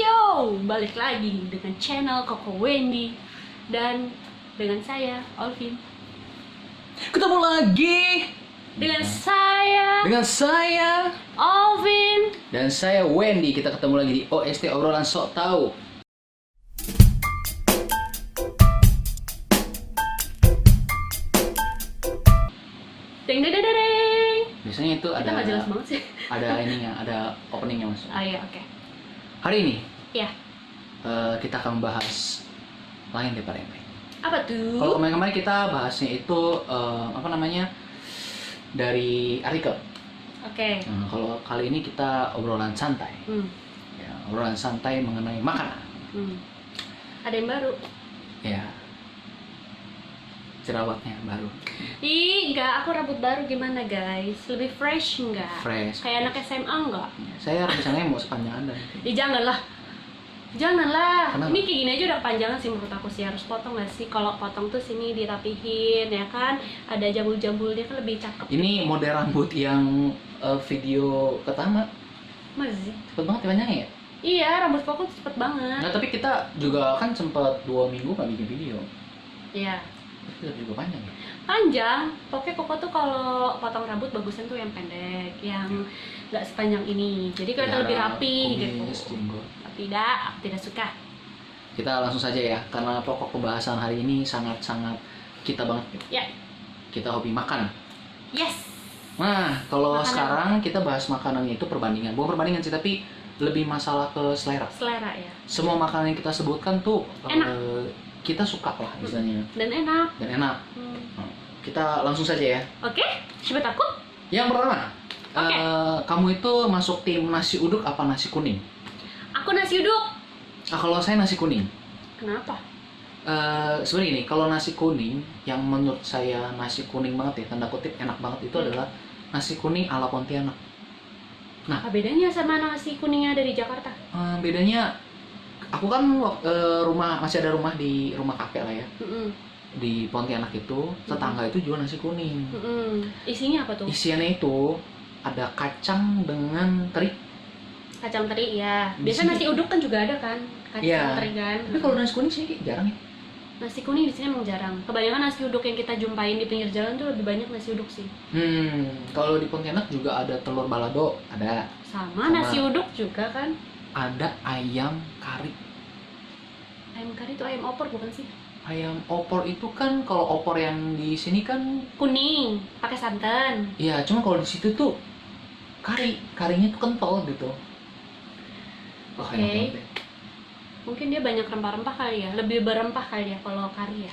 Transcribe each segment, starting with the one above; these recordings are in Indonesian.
Yo, balik lagi dengan channel Koko Wendy dan dengan saya, Alvin. Ketemu lagi Dengan saya, Alvin. dan saya Wendy. Kita ketemu lagi di OST Obrolan Sok Tahu. Deng deng deng deng, deng. Biasanya itu Kita ada nggak jelas banget sih. ada ininya, ada openingnya mas. Ah iya, oke. Hari ini Ya, kita akan membahas lain daripada yang lain. apa tuh? Kalau kemarin-kemarin kita bahasnya itu dari artikel. Oke. Nah, kalau kali ini kita obrolan santai. Ya, obrolan santai mengenai makanan. Ada yang baru? Ya, jerawatnya baru. Ih, enggak, aku rambut baru gimana guys? Lebih fresh enggak? Fresh. Kayak anak SMA enggak? Ya, saya rencananya mau sepanjang Anda. Ih, janganlah. Janganlah. Kenapa? Ini kayak gini aja udah kepanjangan sih menurut aku sih. Harus potong nggak sih? Kalau potong tuh sini dirapihin ya kan. Ada jambul-jambulnya kan lebih cakep. Ini model rambut yang video pertama. Masih. Cepet banget ya panjangnya ya? Iya, rambut pokok cepet banget. Nah tapi kita juga kan sempat 2 minggu nggak bikin video. Iya. Itu juga panjang ya? Panjang. Pokoknya koko tuh kalau potong rambut bagusnya tuh yang pendek, yang nggak sepanjang ini. Jadi kelihatan lebih rapi gitu. Jenggot. Tidak, aku tidak suka. Kita langsung saja ya, karena pokok pembahasan hari ini sangat-sangat kita banget. Ya. Kita hobi makan. Yes. Nah, kalau Makanan. sekarang kita bahas makanannya itu perbandingan. Bukan perbandingan sih, tapi lebih masalah ke selera. Selera ya. Semua makanan yang kita sebutkan tuh Enak. kita suka lah misalnya. Dan enak. Dan enak. Kita langsung saja ya. Oke, siapa takut? Yang pertama, Oke. kamu itu masuk tim nasi uduk apa nasi kuning? Aku nasi uduk. Nah, kalau saya nasi kuning. Kenapa? Sebenarnya ini, kalau nasi kuning yang menurut saya nasi kuning banget ya, tanda kutip enak banget itu adalah nasi kuning ala Pontianak. Nah, Apa bedanya sama nasi kuningnya dari Jakarta? bedanya, aku kan masih ada rumah di rumah kakek lah ya, di Pontianak itu, tetangga itu jual nasi kuning. Isinya apa tuh? Isiannya itu ada kacang dengan teri. Kacang teri ya. Di Biasa sini- nasi uduk kan juga ada kan? Kacang Iya. teri kan. Tapi kalau nasi kuning sih jarang ya. Nasi kuning di sini emang jarang. Kebanyakan nasi uduk yang kita jumpain di pinggir jalan tuh lebih banyak nasi uduk sih. Kalau di Pontianak juga ada telur balado, ada Sama nasi uduk juga kan. ayam kari. Ayam kari itu ayam opor bukan sih? Ayam opor itu kan, kalau opor yang di sini kan, Kuning, pakai santan. ya cuma kalau di situ tuh karinya tuh kental gitu. Wah, Oke. enak banget ya. Mungkin dia banyak rempah-rempah kali ya. Lebih berempah kali ya kalau kari ya.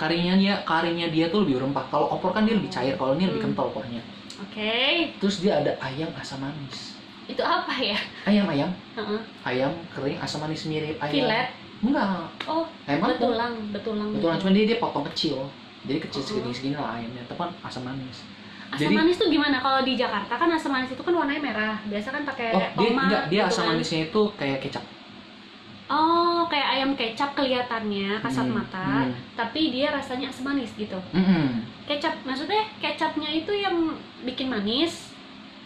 Karinya dia tuh lebih rempah. Kalau opor kan dia lebih cair, kalau ini lebih kental kuahnya. Oke. Terus dia ada ayam asam manis. Itu apa ya? Ayam Heeh. ayam kering asam manis mirip ayam. Filet. Enggak. Oh, Emang betulang. betulan, cuma dia potong kecil. Jadi kecil segini lah ayamnya, tapi kan asam manis. Asam manis tuh gimana? Kalau di Jakarta kan asam manis itu kan warnanya merah. Biasa kan pakai tomat. dia gitu asam kan. manisnya itu kayak kecap. Oh, kayak ayam kecap kelihatannya kasat mata, tapi dia rasanya asam manis gitu. Kecap, maksudnya kecapnya itu yang bikin manis.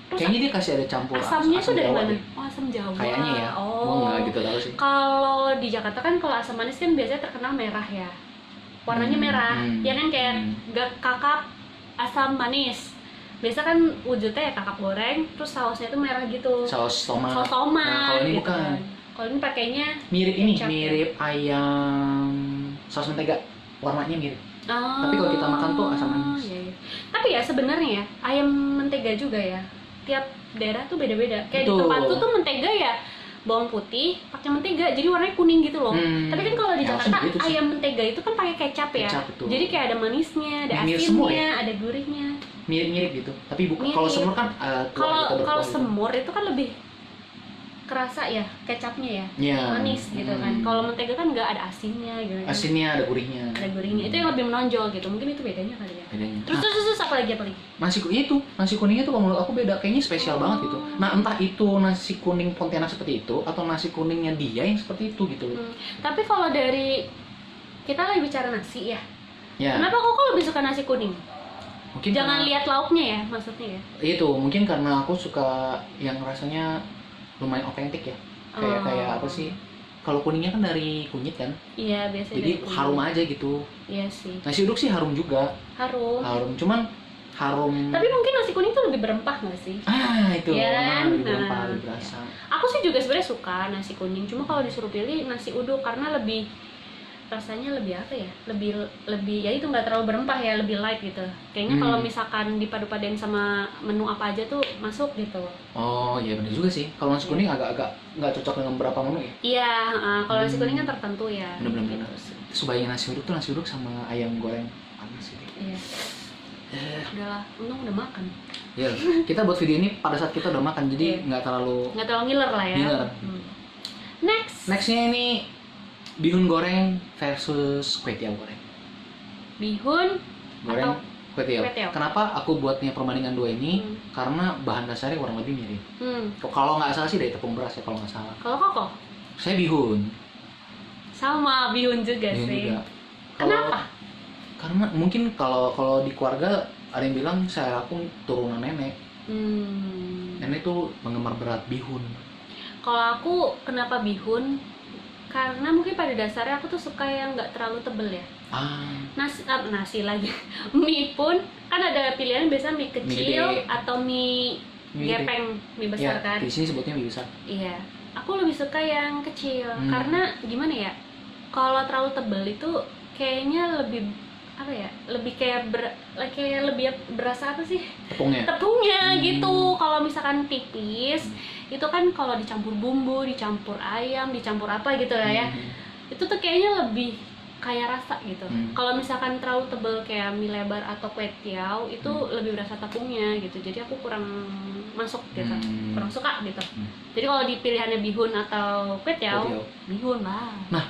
Terus Kayaknya dia kasih ada campur asamnya asam itu dari Jawa mana? deh. Oh, asam Jawa. Kayaknya ya. Gua Oh. nggak gitu tahu sih. Kalau di Jakarta kan kalau asam manis kan biasanya terkenal merah ya. Warnanya merah. Ya kan kayak kakap asam manis. Biasa kan wujudnya ya kakap goreng, terus sausnya itu merah gitu. Saus tomat. Saus tomat. Nah, kalau ini gitu bukan. kan. Kalau ini pakainya kecap ya. Mirip ayam saus mentega. Warnanya mirip. Oh, Tapi kalau kita makan tuh asam manis. iya, iya. Tapi ya sebenarnya ya, ayam mentega juga ya. Tiap daerah tuh beda-beda. Kayak di Betul. tempatku tuh mentega ya bawang putih pakai mentega, jadi warnanya kuning gitu loh. Tapi kan kalau di Ya, Jakarta langsung gitu sih. ayam mentega itu kan pakai kecap ya. Kecap, betul. Jadi kayak ada manisnya, ada Mirip semua asinnya, ya? ada gurihnya. Mirip gitu. Tapi bukan. Mirip. Kalau semur kan Kalau semur itu kan lebih kerasa ya kecapnya ya, ya, manis gitu kan. Kalau mentega kan nggak ada asinnya gitu kan. asinnya ada gurihnya. Ada gurihnya. Itu yang lebih menonjol gitu. Mungkin itu bedanya kali ya. Bedanya. Terus apa lagi? Nasi kuningnya tuh kalau menurut aku beda, kayaknya spesial banget gitu. Nah, entah itu nasi kuning Pontianak seperti itu atau nasi kuningnya dia yang seperti itu gitu loh. Tapi kalau dari kita lagi bicara nasi ya, Ya. kenapa kok lebih suka nasi kuning? Mungkin Jangan karena- lihat lauknya ya, maksudnya ya. itu mungkin karena aku suka yang rasanya lumayan otentik ya. Kayak apa sih? kalau kuningnya kan dari kunyit kan, Iya, biasanya jadi dari kunyit. harum aja gitu. Iya sih. Nasi uduk sih harum juga, Harum. cuman harum. Tapi mungkin nasi kuning tuh lebih berempah nggak sih? Itu Iya kan? lebih Nah, berempah, lebih berasa. Aku sih juga sebenarnya suka nasi kuning, cuma kalau disuruh pilih nasi uduk karena lebih rasanya lebih apa ya? Lebih ya itu nggak terlalu berempah ya, lebih light gitu. Kayaknya kalau misalkan dipadu-padain sama menu apa aja tuh masuk gitu. Oh iya benar juga sih. Kalau nasi kuning agak-agak nggak cocok dengan beberapa menu ya. Iya, kalau nasi kuning kan tertentu ya. Bener-bener. Gitu sih. Sebaiknya nasi uduk tuh nasi uduk sama ayam goreng panas gitu. Iya. Udahlah, untung udah makan. Iya. Kita buat video ini pada saat kita udah makan, jadi Iya. nggak terlalu Nggak terlalu ngiler lah ya. Ngiler. Next. Nextnya ini bihun goreng versus kue tiaw goreng. Bihun Goreng atau kue tiaw. kue tiaw. Kenapa aku buatnya perbandingan dua ini? Hmm. Karena bahan dasarnya kurang lebih mirip. Kalau nggak salah sih dari tepung beras ya, kalau nggak salah. Kalau koko Saya bihun. sama bihun juga Bihun sih. juga. Kalau- Kenapa? Karena mungkin kalau di keluarga ada yang bilang aku turunan nenek. Nenek tuh penggemar berat bihun. Kalau aku kenapa bihun? Karena mungkin pada dasarnya aku tuh suka yang nggak terlalu tebel ya. Nasi lagi. Mie pun kan ada pilihan, biasanya mie kecil gede. atau mie Mie gede. gepeng, mie besar Ya, kan. di sini sebutnya mie besar. Iya, aku lebih suka yang kecil karena gimana ya? Kalau terlalu tebel itu kayaknya lebih apa ya? Lebih kayak lebih berasa apa sih? Tepungnya. Tepungnya gitu. Kalau misalkan tipis itu kan kalau dicampur bumbu, dicampur ayam, dicampur apa gitu lah ya. Itu tuh kayaknya lebih kayak rasa gitu. Kalau misalkan terlalu tebel kayak mie lebar atau kue tiaw itu lebih berasa tepungnya gitu. Jadi aku kurang masuk gitu. Kurang suka gitu. Jadi kalau di pilihannya bihun atau kue tiaw, bihun lah. Nah,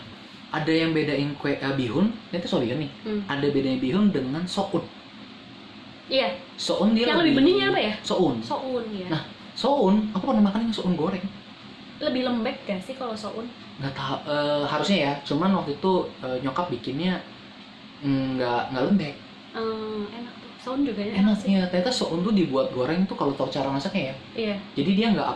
ada yang bedain bihun, ini tuh bihun nih. Ada bedanya bihun dengan soun. Iya. Soun dia Yang lebih beningnya apa ya? Soun. Soun ya. Nah, soun, aku pernah makan yang soun goreng. Lebih lembek gak sih kalau soun? Nggak tahu, harusnya ya. Cuman waktu itu nyokap bikinnya nggak lembek. Enak tuh. Soun juga Enak sih. ya. Ternyata soun tuh dibuat goreng tuh kalau tahu cara masaknya ya. Iya. Jadi dia nggak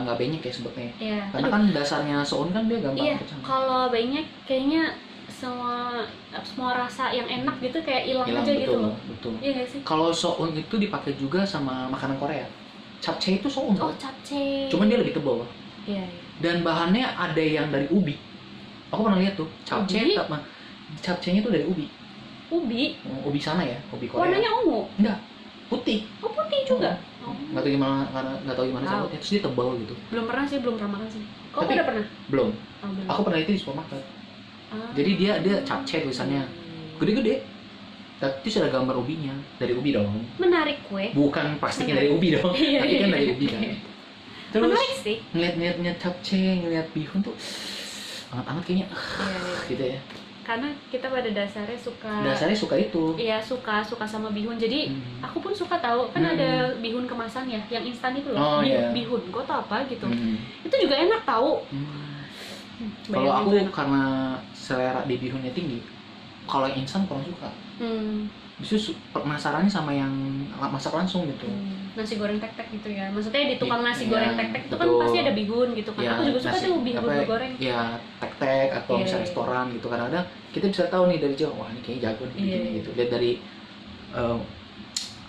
nggak benyek ya sebetulnya. Iya. Karena kan dasarnya soun kan dia gampang Iya, pecah. kalau banyak kayaknya semua rasa yang enak gitu kayak hilang Hilang, aja gitu betul, loh. betul. Iya gak sih? Kalau soun itu dipakai juga sama makanan Korea. Japchae itu soun. Oh, capcay. Cuman dia lebih tebal. Iya, iya. Dan bahannya ada yang dari ubi. Aku pernah lihat tuh, Ubi? capcay-nya tuh dari ubi. Ubi, Ubi sana ya, ubi Korea. warnanya ungu. Enggak, putih. Oh, putih juga. Oh. Nggak tahu gimana, karena nggak tahu gimana Tahu. caranya. Terus dia tebal gitu. Belum pernah sih, belum pernah makan sih. Kau Tapi- udah pernah? Belum. Oh, belum. Aku pernah itu di supermarket. Ah. Jadi dia capcay tulisannya. Gede-gede. Tapi ada gambar ubinya. Dari ubi dong. Menarik kue. Bukan plastiknya dari ubi dong. Iya, Tapi kan iya. dari ubi kan. Terus Menarik sih. ngeliat capcay, ngeliat bihun tuh hangat-hangat kayaknya. Iya, iya. Gitu ya. Karena kita pada dasarnya suka. Dasarnya suka itu. Iya, suka sama bihun. Jadi aku pun suka tahu kan ada bihun kemasan ya, yang instan itu loh. Oh, iya. Bihun, kau tahu apa gitu. Hmm. Itu juga enak tahu. Kalau Bayangin aku tuh enak. karena selera di bihunnya tinggi, kalau yang instan kurang suka. Justru penasarannya sama yang masak langsung gitu. Nasi goreng tek-tek gitu ya. Maksudnya di tukang nasi Iya, goreng tek-tek itu kan betul. pasti ada bihun gitu kan. Ya, Aku juga suka nasi- tuh bihun apa, goreng. Ya tek-tek atau Iya, misalnya iya. restoran gitu, kadang-kadang kita bisa tahu nih dari jauh, wah ini kayaknya jago nih Iya, bikinnya iya. gitu. Lihat dari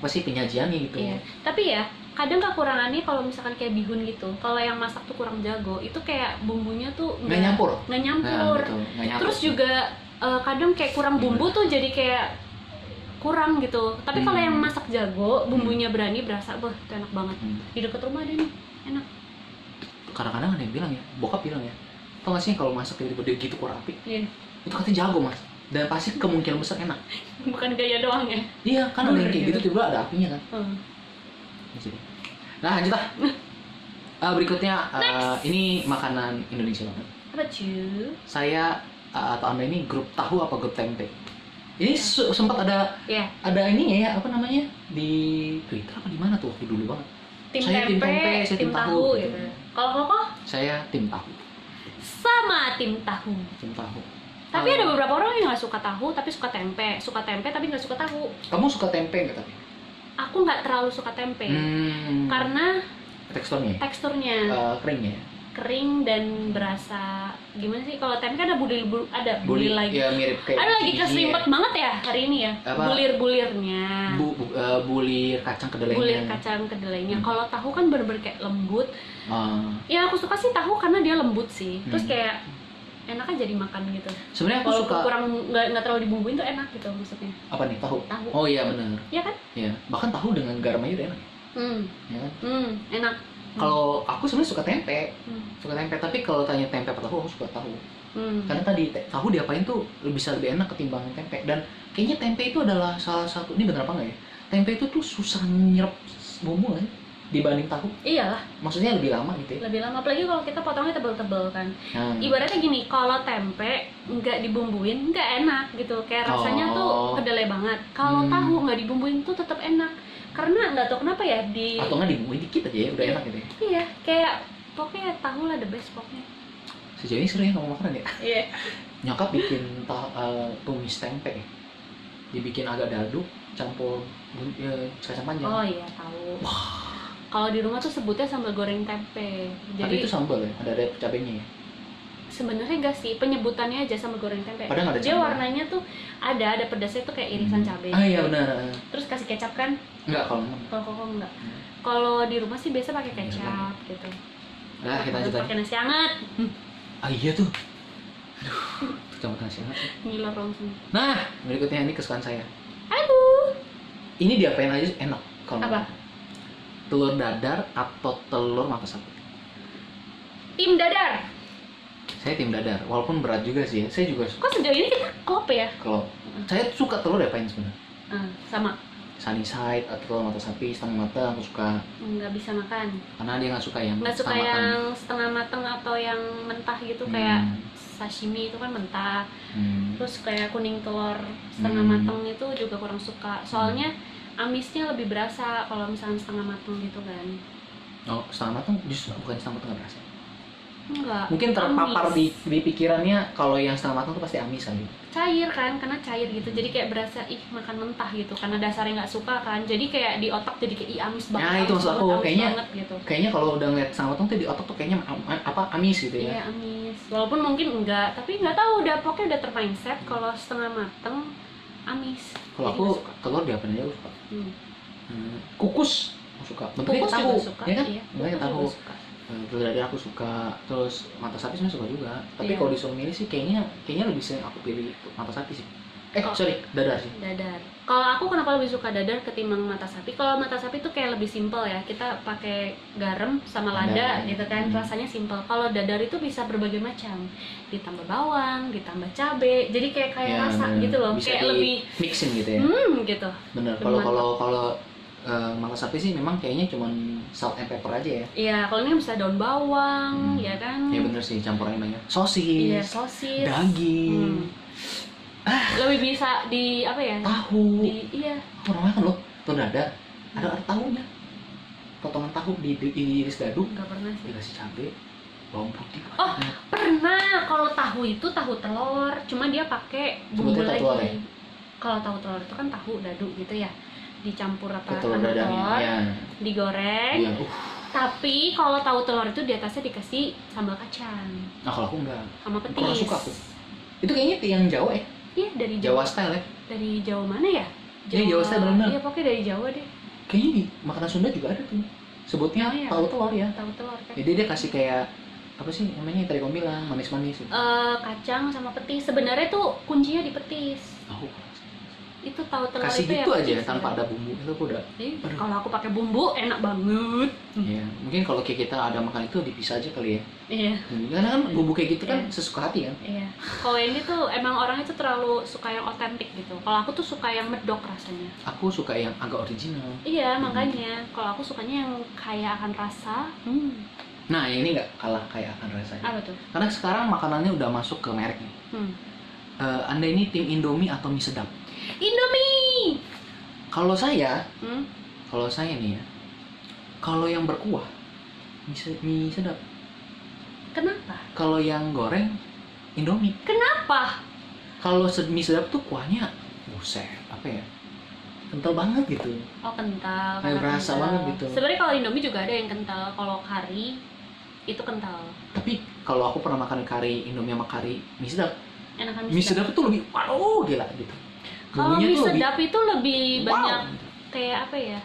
apa sih penyajiannya gitu. Iya. Tapi ya kadang kekurangannya kalau misalkan kayak bihun gitu. Kalau yang masak tuh kurang jago, itu kayak bumbunya tuh Nggak nyampur. Nggak Nah, nyampur. betul, nggak nyatu. Terus juga kadang kayak kurang bumbu tuh jadi kayak kurang gitu. Tapi kalau yang masak jago, bumbunya berani berasa, wah itu enak banget. Di dekat rumah ada nih, enak. Kadang-kadang ada yang bilang ya, bokap bilang ya, tau gak sih kalau masak tiba-tiba dia gitu kurang api, Iya. itu katanya jago mas, dan pasti kemungkinan besar enak. Bukan gaya doang ya. Iya, kan ada yang Bener kayak gitu. gitu tiba-tiba ada apinya kan. Gitu. Nah lanjut lah. Berikutnya ini makanan Indonesia banget. Apa cuy? Saya atau anda ini grup tahu apa grup tempe? Ini sempat ada Ya, ini ya apa namanya di Twitter apa di mana tuh waktu dulu banget. tim Saya tim tempe, saya tim tim tahu tahu, gitu. gitu. Kalau koko Saya tim tahu, sama tim tahu. tim tahu. Tapi ada beberapa orang yang nggak suka tahu tapi suka tempe tapi nggak suka tahu. Kamu suka tempe nggak tapi? Aku nggak terlalu suka tempe karena Teksturnya, teksturnya. kering ya. kering dan berasa gimana sih? Kalau tempe kan ada bulir lagi. Ya mirip kayak Ada lagi biji-biji keserimpet ya. banget ya hari ini ya. Apa? Bulir-bulirnya. Bulir kacang kedelainya. Bulir kacang kedelainya. Kalau tahu kan bener-bener kayak lembut. Ah. Ya aku suka sih tahu karena dia lembut sih. Terus kayak enak aja dimakan gitu. Sebenarnya aku Kalau suka kurang nggak terlalu dibumbuin tuh enak gitu maksudnya. apa nih, tahu? Tahu. Oh iya benar. Iya kan? Iya, bahkan tahu dengan garam aja udah enak. Ya kan? Enak. Kalau aku sebenarnya suka tempe. Hmm. Suka tempe, tapi kalau tanya tempe apa tahu, aku suka tahu. Hmm. Karena tadi tahu diapain tuh bisa lebih enak ketimbang tempe. Dan kayaknya tempe itu adalah salah satu, ini bener apa enggak ya? Tempe itu tuh susah nyerap bumbu nggak sih dibanding tahu? Iyalah, Maksudnya lebih lama gitu ya. lebih lama apalagi kalau kita potongnya tebel-tebel kan. Nah, Ibaratnya gini, kalau tempe nggak dibumbuin nggak enak gitu, kayak rasanya tuh kedelai banget. Kalau tahu nggak dibumbuin tuh tetap enak, karena nggak tahu kenapa ya atau nggak dibumbuin dikit aja ya udah enak gitu ya. Iya, kayak pokoknya tahu lah the best pokoknya. Sejauh ini sering ngomong makanan ya. Iya. Nyokap bikin tumis tempe ya. Dibikin agak dadu, campur kacang panjang. Oh iya tahu. Kalau di rumah tuh sebutnya sambal goreng tempe. Tapi Jadi itu sambal ya, ada cabenya ya. sebenarnya enggak sih, penyebutannya aja sambal goreng tempe. Padahal nggak ada Dia cabai. warnanya tuh ada pedasnya tuh kayak irisan cabai. Ah iya benar. Terus kasih kecap kan? Enggak kalau Kalau koko enggak. Kalau di rumah sih biasa pakai kecap gitu. Nah, kita lanjut lagi. Pakai nasi hangat. Ah iya tuh. Aduh, campur nasi hangat. Ngiler langsung. Nah, berikutnya ini kesukaan saya. Aduh. Ini diapain aja enak kalau Apa? telur dadar atau telur mata sapi. Tim dadar. Saya tim dadar, walaupun berat juga sih ya. Saya juga Kok sejauh ini kita klop ya? kalau saya suka telur diapain sebenarnya. Sama. Sunny side atau telur mata sapi setengah matang aku suka, Nggak bisa makan. karena dia nggak suka yang Nggak suka setengah matang. yang setengah matang atau yang mentah gitu, kayak sashimi itu kan mentah. Terus kayak kuning telur setengah matang itu juga kurang suka. Soalnya amisnya lebih berasa kalau misalnya setengah matang gitu kan. Oh, setengah matang justru bukan setengah matang nggak berasa. Enggak. Mungkin terpapar amis. di pikirannya kalau yang setengah matang tuh pasti amis kali. Cair kan, karena cair gitu. Jadi kayak berasa makan mentah gitu. Karena dasarnya nggak suka kan. Jadi kayak di otak jadi kayak amis banget. Nah, itu amis maksud aku. banget, amis Kayaknya banget gitu. Kayaknya kalau udah ngeliat setengah matang tuh di otak tuh kayaknya apa amis gitu ya. Iya amis. Walaupun mungkin enggak, tapi nggak tahu udah pokoknya udah termindset kalau setengah mateng amis. Kalau Jadi aku nggak suka. telur diapain aja aku suka. Hmm. Kukus aku suka. Bentuknya Kukus tahu, juga suka. ya kan? Iya, Bentuknya kukus tahu. juga suka. Telur dadar aku suka, terus mata sapi sebenarnya suka juga. Tapi Iya. kalau disuruh milih sih kayaknya lebih sering aku pilih mata sapi sih. Oh. Sorry, dadar sih. Dadar. Kalau aku kenapa lebih suka dadar ketimbang mata sapi? Kalau mata sapi tuh kayak lebih simpel ya. Kita pakai garam sama lada gitu kan, rasanya simpel. Kalau dadar itu bisa berbagai macam. Ditambah bawang, ditambah cabe. Jadi kayak Ya, rasa bener. gitu loh. Bisa Kayak lebih mixin gitu ya. gitu. Bener. Lebih Kalau mata sapi sih memang kayaknya cuman salt and pepper aja ya. Iya, kalau ini bisa daun bawang, ya kan? Ya bener sih, campurannya banyak. Sosis, Iya, sosis. daging, Lebih bisa di apa ya? tahu. Iya. Aku pernah makan loh, telur dadar. Ada tahunya. Potongan tahu diiris dadu, Nggak pernah sih. dikasih cabe, bawang putih. Oh, pernah. Kalau tahu itu tahu telur, cuma dia pakai bumbu Sebutnya tahu telur lagi. ya? Kalau tahu telur itu kan tahu dadu gitu ya, dicampur Ke telur sama dadarnya, telur, ya. digoreng. Iya. Tapi kalau tahu telur itu di atasnya dikasih sambal kacang Nah kalau aku enggak, sama kurang petis. suka aku. Itu kayaknya yang Jawa ya? Iya dari Jawa style ya? Dari Jawa mana ya? Iya, Jawa style bener-bener. Iya pokoknya dari Jawa deh. Kayaknya di makanan Sunda juga ada tuh. Sebutnya Oh, iya. tahu telur ya. Tahu telur kan. Jadi dia kasih kayak apa sih namanya yang tadi kamu bilang manis-manis gitu. Kacang sama petis. Sebenarnya tuh kuncinya di petis. Tahu. Itu tahu telur Kasih itu gitu ya aja petis, tanpa ya. ada bumbu itu aku udah. Aduh. Kalau aku pakai bumbu enak banget. Iya, mungkin kalau kayak kita ada makan itu dipisah aja kali ya. Iya. Karena kan bumbu kayak gitu kan Iya. sesuka hati kan. Iya. Kalau ini tuh emang orangnya tuh terlalu suka yang otentik gitu. Kalau aku tuh suka yang medok rasanya. Aku suka yang agak original. Iya, makanya kalau aku sukanya yang kaya akan rasa. Nah, ini nggak kalah kayak akan rasanya. Apa tuh? Karena sekarang makanannya udah masuk ke merek nih. Anda ini tim Indomie atau mie sedap? Indomie. Kalau saya nih ya, kalau yang berkuah mie sedap. Kenapa? Kalau yang goreng Indomie. Kenapa? Kalau mie sedap tuh kuahnya, buset, apa ya? Kental banget gitu. Oh kental. Kayak karena berasa kental. banget gitu. Sebenarnya kalau Indomie juga ada yang kental. Kalau kari Itu kental. Tapi kalau aku pernah makan kari Indomie sama kari mie sedap. Enakan Mie sedap itu lebih waduh gila gitu. Kalau Bumbunya mie tuh sedap itu lebih wow, banyak gitu. kayak apa ya?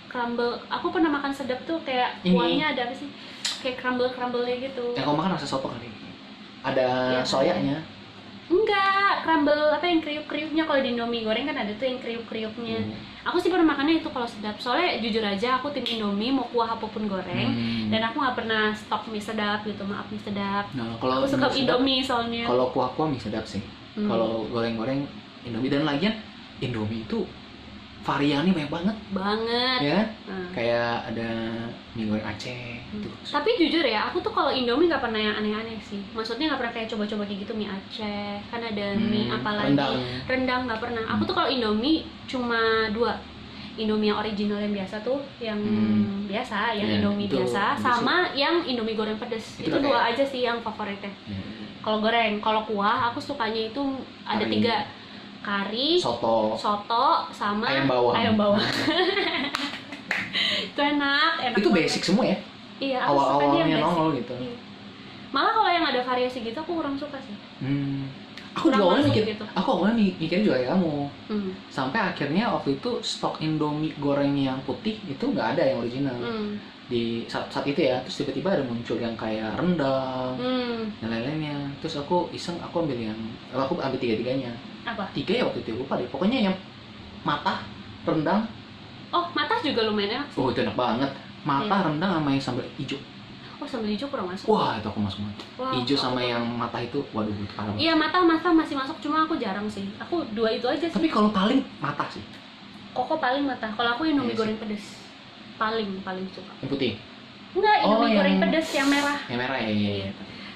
Crumble. Aku pernah makan sedap tuh kayak Ini. kuahnya ada apa sih? Kayak crumble-crumble-nya gitu. Yang kamu makan rasa soto kali. Ada Iya, soyanya. Enggak, crumble apa yang kriuk-kriuknya. Kalau di Indomie goreng kan ada tuh yang kriuk-kriuknya. Aku sih pernah makannya itu kalau sedap. Soalnya jujur aja aku tim Indomie mau kuah apapun goreng. Dan aku nggak pernah stok mie sedap gitu, maaf mie sedap. Nah, kalau Aku suka mie sedap, Indomie soalnya. kalau kuah-kuah mie sedap sih. Kalau goreng-goreng Indomie, dan lagian Indomie itu variannya banyak banget Banget. ya. Nah. Kayak ada mie goreng Aceh gitu. Tapi jujur ya, aku tuh kalau Indomie nggak pernah yang aneh-aneh sih. Maksudnya nggak pernah kayak coba-coba kayak gitu mie Aceh. Kan ada mie apalagi rendang nggak pernah. Aku tuh kalau Indomie cuma 2. Indomie yang original yang biasa tuh, yang biasa, yang Indomie itu biasa, sama yang Indomie goreng pedes. Itu 2 aja sih yang favoritnya. Kalau goreng, kalau kuah aku sukanya itu ada 3. Kari, soto, sama ayam bawang. Itu enak Itu banget. basic semua ya. Iya, aku sukanya Awal-awalnya yang basic. nongol gitu. Iya. Malah kalau yang ada variasi gitu aku kurang suka sih. Aku juga awalnya mikir, gitu. aku awalnya mikirnya juga kayak kamu. Sampai akhirnya waktu itu stok Indomie goreng yang putih itu nggak ada yang original. Di saat itu ya, terus tiba-tiba ada muncul yang kayak rendang dan lain-lainnya. Terus aku iseng, aku ambil 3-tiganya. Apa? 3 ya waktu itu, lupa deh. Pokoknya yang matah, rendang. Oh, matah juga lumayan enak sih. Oh, itu enak banget. Matah, rendang sama yang sambal hijau. Oh, sambal hijau kurang masuk. Wah, itu aku masuk banget. Hijau sama yang matah itu, waduh, itu parah banget. Iya, matah masih masuk, cuma aku jarang sih. Aku 2 itu aja sih. Tapi kalau paling matah sih. Koko paling matah. Kalau aku Indomie Iya goreng pedes. Paling suka. Yang putih. Enggak, Indomie goreng yang pedes yang merah. Yang merah ya. Iya.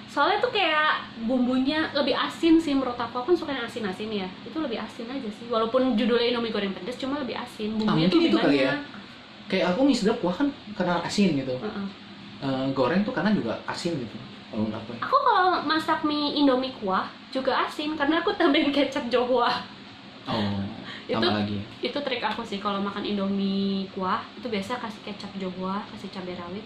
Soalnya tuh kayak bumbunya lebih asin sih menurut aku. Aku kan suka yang asin-asin ya. Itu lebih asin aja sih. Walaupun judulnya Indomie goreng pedes, cuma lebih asin. Bumbunya tuh mungkin lebih itu kali banyak. ya. Kayak aku mie sedap kuah kan karena asin gitu. Goreng tuh karena juga asin gitu. Kalau menurut aku. Aku kalau masak mie Indomie kuah juga asin karena aku tambahin kecap Jawa. Oh, Itu tambah lagi. itu trik aku sih kalau makan Indomie kuah itu biasa kasih kecap Jawa, kasih cabai rawit.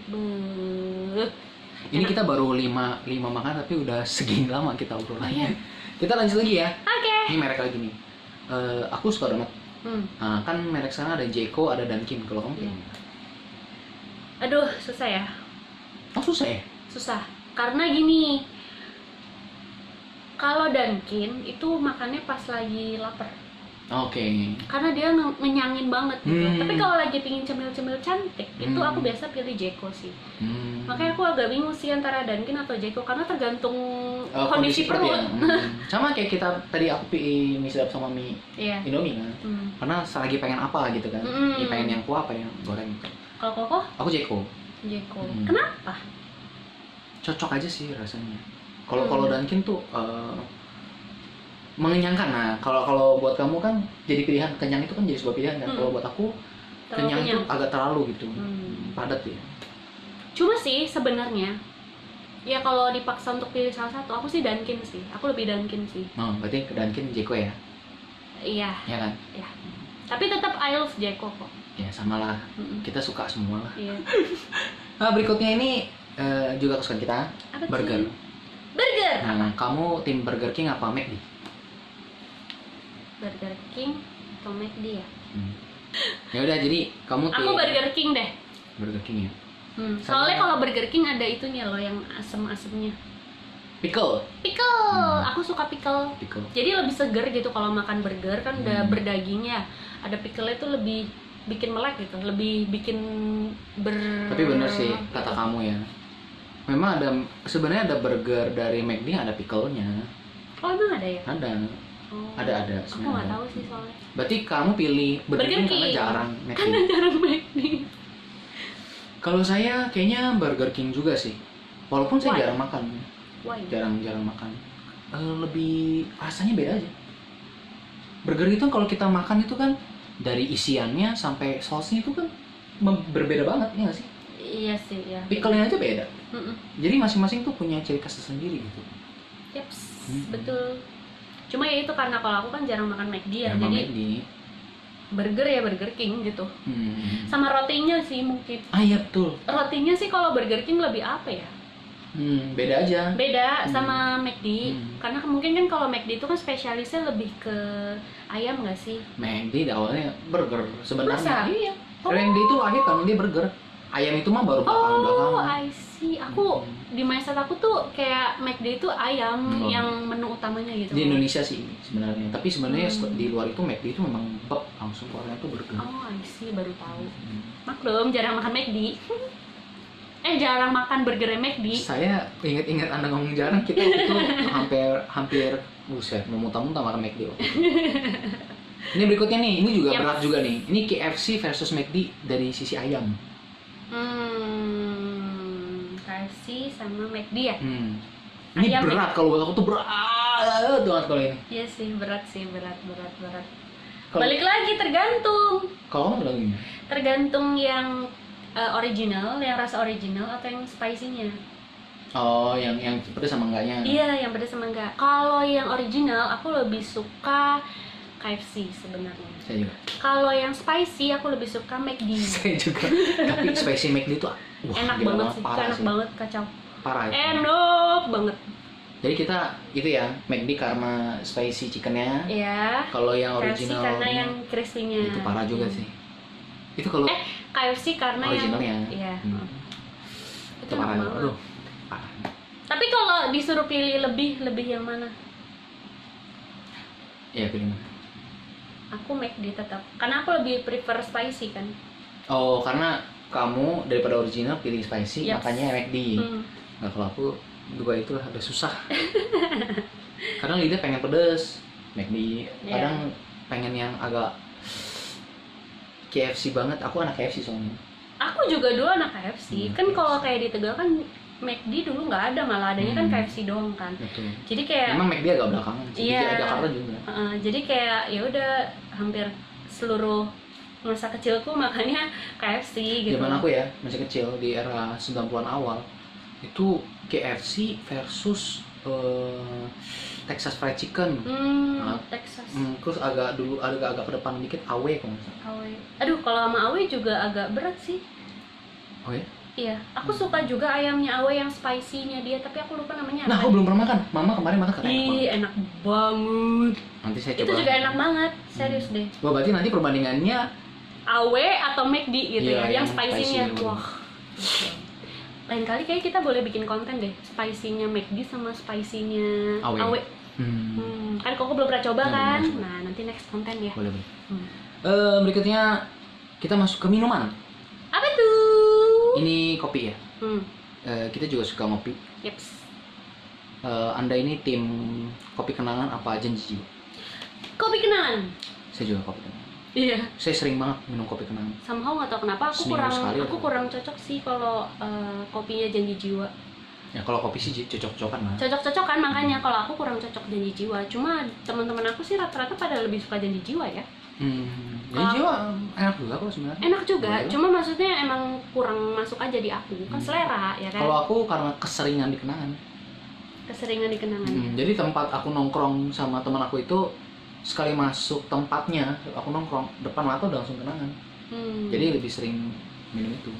Ini kita baru 5 makan tapi udah segini lama kita obrolannya. Kita lanjut lagi ya. Oke. Ini merek lagi nih. Aku suka banget. Nah, kan merek sana ada Jeko, ada Dunkin. Kalau kamu gimana? Aduh, susah ya. Oh, susah ya? Susah. Karena gini. Kalau Dunkin itu makannya pas lagi lapar. Oke. Karena dia ngenyangin banget gitu. Tapi kalau lagi pingin cemil-cemil cantik, itu aku biasa pilih Jeko sih. Makanya aku agak bingung sih antara Dunkin atau Jeko karena tergantung kondisi perut. Ya. Sama kayak kita tadi aku pilih mie sedap sama mie Indomie kan. Karena lagi pengen apa gitu kan. Pengen yang kuah apa yang goreng gitu. Kalau Koko? Aku Jeko. Kenapa? Cocok aja sih rasanya. Kalau Dunkin tuh mengenyangkan. Nah, kalau buat kamu kan jadi pilihan, kenyang itu kan jadi sebuah pilihan kan. Kalau buat aku kenyang itu agak terlalu gitu. Padat ya. Cuma sih sebenarnya ya kalau dipaksa untuk pilih salah satu, aku sih Dunkin sih. Aku lebih Dunkin sih. Oh, berarti ke Dunkin Jeko ya? Iya. Iya kan? Iya. Tapi tetap I love Jeko kok. Ya, samalah. Kita suka semua lah. Iya. Nah, berikutnya ini juga kesukaan kita. Apa Burger. sih? Burger. Nah, kamu tim Burger King apa McD? Burger King atau McD ya? Ya udah, jadi kamu tim Aku Burger King deh. Burger King ya. Soalnya kalau Burger King ada itunya loh yang asem-asemnya. Pickle. Aku suka pickle. Jadi lebih seger gitu kalau makan burger kan udah berdagingnya. Ada pickle-nya itu lebih bikin melek gitu, lebih bikin Tapi bener sih kata kamu ya. Memang sebenarnya ada burger dari McD ada pickle-nya. Oh, emang ada ya? Ada. Oh. Ada. Aku nggak tahu sih soalnya. Berarti kamu pilih Burger King karena jarang McD. Karena jarang McD. Kalau saya kayaknya Burger King juga sih. Walaupun saya jarang makan. Why? Jarang makan. Lebih rasanya beda aja. Burger itu kalau kita makan itu kan dari isiannya sampai sausnya itu kan berbeda banget, ya nggak sih? Iya sih, ya. Pickle-nya aja beda. Jadi masing-masing tuh punya ciri khas tersendiri gitu. Yaps, betul. Cuma ya itu karena kalau aku kan jarang makan McD ya, Jarang jadi McD. burger ya Burger King gitu. Sama rotinya sih mungkin. Iya betul. Rotinya sih kalau Burger King lebih apa ya? Beda aja. Beda sama McD. Karena mungkin kan kalau McD itu kan spesialisnya lebih ke ayam nggak sih? McD awalnya burger sebenarnya. Masa? Iya. McD itu lahir karena dia burger. Ayam itu mah baru belakang-belakang. Oh, I see. Aku di mindset aku tuh kayak McD itu ayam yang menu utamanya gitu. Di Indonesia sih sebenarnya. Tapi sebenarnya di luar itu McD itu memang langsung keluarnya itu burger. Oh, I see, baru tahu. Maklum jarang makan McD. Jarang makan burger McD. Saya ingat Anda ngomong jarang, kita itu hampir buset memuntah-muntah makan McD. Ini berikutnya nih, ini juga berat juga nih. Ini KFC versus McD dari sisi ayam. KFC sama McD ya? Ini ayam berat kalau buat aku tuh berat banget kalau ini. Iya sih, berat. Balik lagi tergantung. Kalau kamu lagi? Tergantung yang original, yang rasa original atau yang spicy-nya. Oh, yang pedas sama enggaknya? Iya, yang pedas sama enggak. Kalau yang original, aku lebih suka KFC sebenarnya. Saya juga. Kalau yang spicy, aku lebih suka McD. Saya juga. Tapi spicy McD itu enak banget sih, enak banget, kacau. Parah. Enak banget. Jadi kita itu ya, McD karena spicy chickennya. Iya. Kalau yang original KFC karena yang crispy-nya. itu parah juga sih. Itu kalau KFC karena originalnya. Iya. Itu parah. Aduh. Parah. Tapi kalau disuruh pilih lebih yang mana? Iya, pilih mana? Aku McD tetap. Karena aku lebih prefer spicy kan. Oh, karena kamu daripada original pilih spicy, makanya McD. Nah, kalau aku dua itu agak susah. Kadang lidah pengen pedes, McD. Kadang pengen yang agak KFC banget. Aku anak KFC soalnya. Aku juga dulu anak KFC. Kan kalau kayak di Tegal kan McD dulu nggak ada, malah adanya kan KFC doang kan. Betul. Jadi kayak memang McD agak belakangan sih. Iya. Di Jakarta juga. Jadi kayak ya udah hampir seluruh masa kecilku makanya KFC gitu. Zaman aku ya masih kecil di era 90-an awal itu KFC versus Texas Fried Chicken. Texas. Terus agak ke depan dikit AW kalau nggak salah. AW. Aduh, kalau sama AW juga agak berat sih. Oh ya? Iya, aku suka juga ayamnya AW yang spicy-nya dia, tapi aku lupa namanya apa. Nah, aku belum pernah makan. Mama kemarin makan katanya enak banget. Enak banget. Nanti saya coba. Itu juga enak banget, serius deh. Wah, berarti nanti perbandingannya AW atau McD gitu ya, yang spicy-nya. spicy. Wah. Lain kali kayak kita boleh bikin konten deh, spicy-nya McD sama spicy-nya AW. Kan kok belum pernah coba kan? Nah, nanti next konten ya. Boleh. Berikutnya kita masuk ke minuman. Apa tuh? Ini kopi ya. Kita juga suka ngopi. Yeps. Anda ini tim kopi kenangan apa janji jiwa? Kopi kenangan. Saya juga kopi kenangan. Iya. Saya sering banget minum kopi kenangan. Somehow nggak tahu kenapa aku kurang cocok sih kalau kopinya janji jiwa. Ya kalau kopi sih cocok-cocokan lah. Cocok-cocok kan, makanya kalau aku kurang cocok janji jiwa. Cuma teman-teman aku sih rata-rata pada lebih suka janji jiwa ya. Janji jiwa enak juga kok sebenarnya. Enak juga, cuma maksudnya emang kurang masuk aja di aku. Kan selera ya kan. Kalau aku karena keseringan di kenangan. Keseringan di kenangan. Jadi tempat aku nongkrong sama teman aku itu sekali masuk tempatnya, aku nongkrong depan mata udah langsung kenangan. Jadi lebih sering minum itu.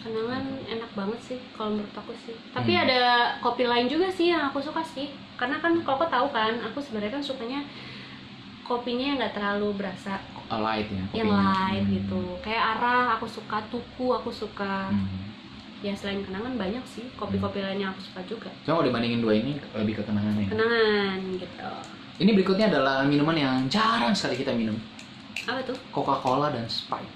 Kenangan enak banget sih kalau menurut aku sih. Tapi ada kopi lain juga sih yang aku suka sih. Karena kan kalau kau tahu kan, aku sebenarnya kan sukanya kopinya yang nggak terlalu berasa. Light ya. Kopinya. Yang light gitu. Kayak Arah aku suka, Tuku aku suka. Ya selain kenangan banyak sih kopi-kopi lain yang aku suka juga. Cuma kalau dibandingin dua ini lebih ke kenangan ya. Kenangan gitu. Ini berikutnya adalah minuman yang jarang sekali kita minum. Apa tuh? Coca-Cola dan Sprite.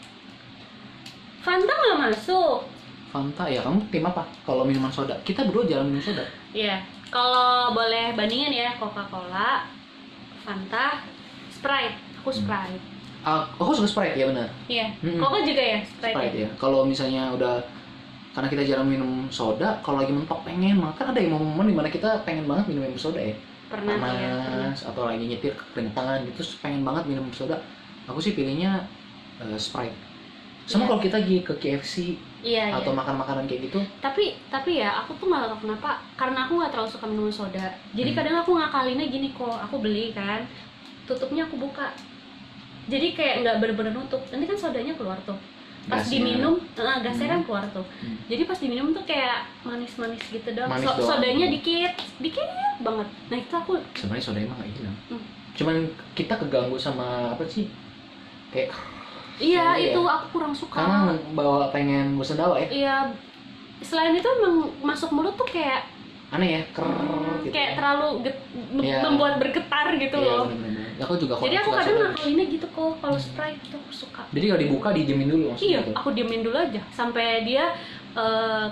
Fanta nggak masuk. Fanta ya, kamu tim apa? Kalau minuman soda, kita berdua jarang minum soda. Iya, kalau boleh bandingin ya Coca-Cola, Fanta, Sprite. Aku Sprite. Aku suka Sprite ya benar. Iya. Koko juga ya Sprite ya. Kalau misalnya udah karena kita jarang minum soda, kalau lagi mentok pengen banget, kan ada yang momen dimana kita pengen banget minum soda ya. Pernah panas atau lagi nyetir keringetan gitu, pengen banget minum soda. Aku sih pilihnya Sprite. Sama kalau kita pergi ke KFC atau makan makanan kayak gitu. Tapi ya aku tuh nggak tahu kenapa, karena aku nggak terlalu suka minum soda. Jadi kadang aku ngakalinnya gini kok, aku beli kan, tutupnya aku buka. Jadi kayak nggak bener-bener nutup. Nanti kan sodanya keluar tuh. Pas Gasnya. diminum, gasnya kan keluar tuh. Jadi pas diminum tuh kayak manis-manis gitu dong. Sodanya dikit banget. Nah itu aku sebenarnya soda emang nggak hilang. Cuman kita keganggu sama apa sih? Kayak iya itu ya. Aku kurang suka. Karena bawa pengen bersendawa ya. Iya. Selain itu emang masuk mulut tuh kayak aneh ya, gitu. Kayak terlalu membuat bergetar gitu loh. Bener-bener. Aku juga jadi aku kadang ngakalinnya gitu kok, kalau Sprite itu aku suka. Jadi kalau dibuka didiemin dulu maksudnya. Iya, gitu. aku diemin dulu aja sampai dia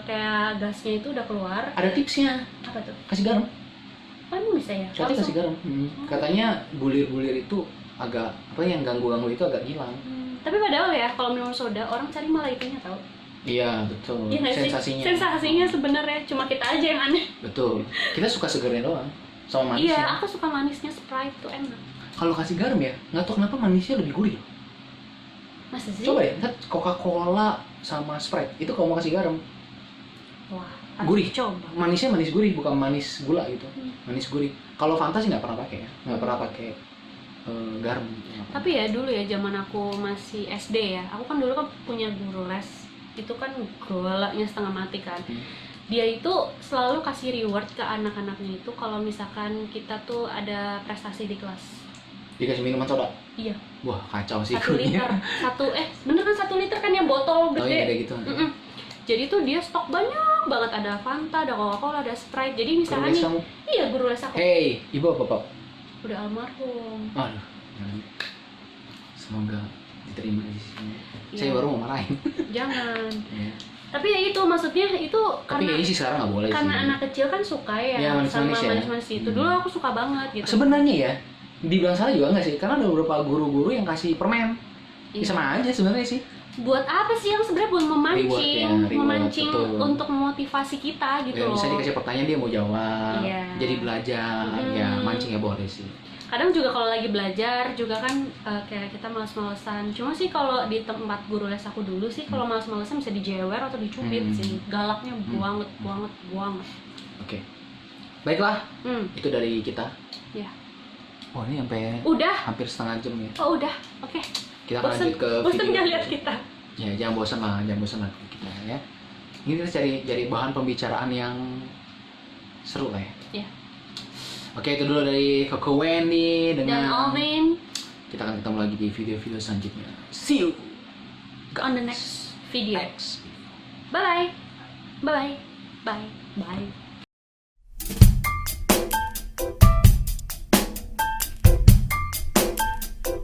kayak gasnya itu udah keluar. Ada tipsnya. Apa tuh? Kasih garam. Emang bisa ya? Katanya kasih garam. Katanya bulir-bulir itu agak apa yang ganggu-ganggu itu agak hilang. Tapi padahal ya kalau minum soda orang cari malah itunya tahu. Iya betul. Ya, sensasinya sebenarnya cuma kita aja yang aneh. Betul. Kita suka segernya doang sama manisnya. Iya, aku suka manisnya. Sprite tuh enak. Kalau kasih garam ya, nggak tahu kenapa manisnya lebih gurih. Masa sih? Coba ya, lihat Coca-Cola sama Sprite itu kalau mau kasih garam. Wah, gurih. Coba. Manisnya manis gurih, bukan manis gula gitu. Manis gurih. Kalau Fanta sih nggak pernah pakai ya, nggak pernah pakai garam. Tapi ya dulu ya zaman aku masih SD ya, aku kan dulu kan punya guru les. Itu kan galaknya setengah mati kan. Dia itu selalu kasih reward ke anak-anaknya itu kalau misalkan kita tuh ada prestasi di kelas. Dikasih minuman soda? Iya. Wah kacau sih. 1 liter. Bener kan 1 liter kan yang botol gede. Oh iya gitu. Jadi tuh dia stok banyak banget, ada Fanta, ada Coca-Cola, ada Sprite. Jadi misalnya nih, iya guru les aku. Hey, ibu apa bapak? Udah almarhum. Aduh, semoga diterima di sini. Saya baru mau marahin. Jangan. Tapi ya itu maksudnya itu tapi kayaknya sih sekarang nggak boleh karena sih. Anak kecil kan suka ya, sama manis-manis itu. Dulu aku suka banget gitu. Sebenarnya ya dibilang salah juga nggak sih, karena ada beberapa guru-guru yang kasih permen. Ya, sama aja sebenarnya sih. Buat apa sih yang sebenarnya buat memancing betul. Untuk memotivasi kita gitu loh. Bisa dikasih pertanyaan dia mau jawab, jadi belajar, ya mancing ya boleh sih. Kadang juga kalau lagi belajar juga kan kayak kita malas-malesan. Cuma sih kalau di tempat guru les aku dulu sih kalau malas-malesan bisa dijewer atau dicubit sih. Galaknya banget. Oke. Baiklah. Itu dari kita. Ya. Oh ini sampai hampir setengah jam ya. Oh udah, oke. Kita akan lanjut ke bosan nggak lihat kita? Ya jangan bosan lah kita ya. Ini kita cari bahan pembicaraan yang seru lah ya. Ya. Oke, itu dulu dari Koko Wendy dengan dan Alvin. Kita akan ketemu lagi di video-video selanjutnya. See you on the next video. Bye.